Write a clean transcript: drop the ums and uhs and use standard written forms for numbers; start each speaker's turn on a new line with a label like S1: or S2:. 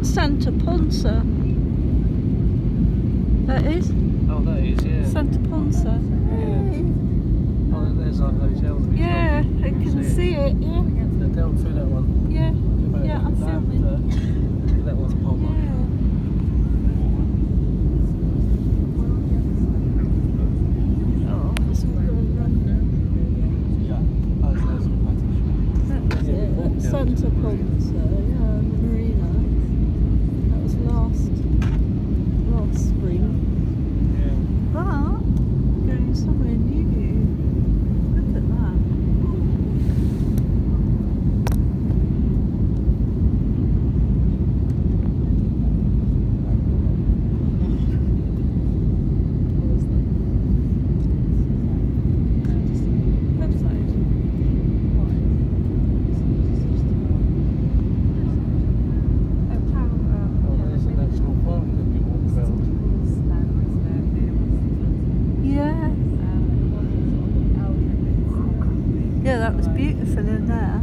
S1: Santa Ponsa. That is?
S2: Oh, that is, yeah.
S1: Santa Ponsa.
S2: Yeah. Oh, there's our hotel. that we
S1: Yeah,
S2: filmed.
S1: I can see it, yeah.
S2: Down through that one.
S1: Yeah,
S2: About
S1: yeah, I'm
S2: that,
S1: filming.
S2: that one's pop.
S1: Yeah. Oh, it's all going wrong now. That's it, that's Santa Ponsa, yeah, the marina. That was last spring.
S2: Yeah.
S1: But going somewhere new. Look at that.
S2: Oh, there's a national park that we walk around.
S1: Yeah. Yeah, that was beautiful in there.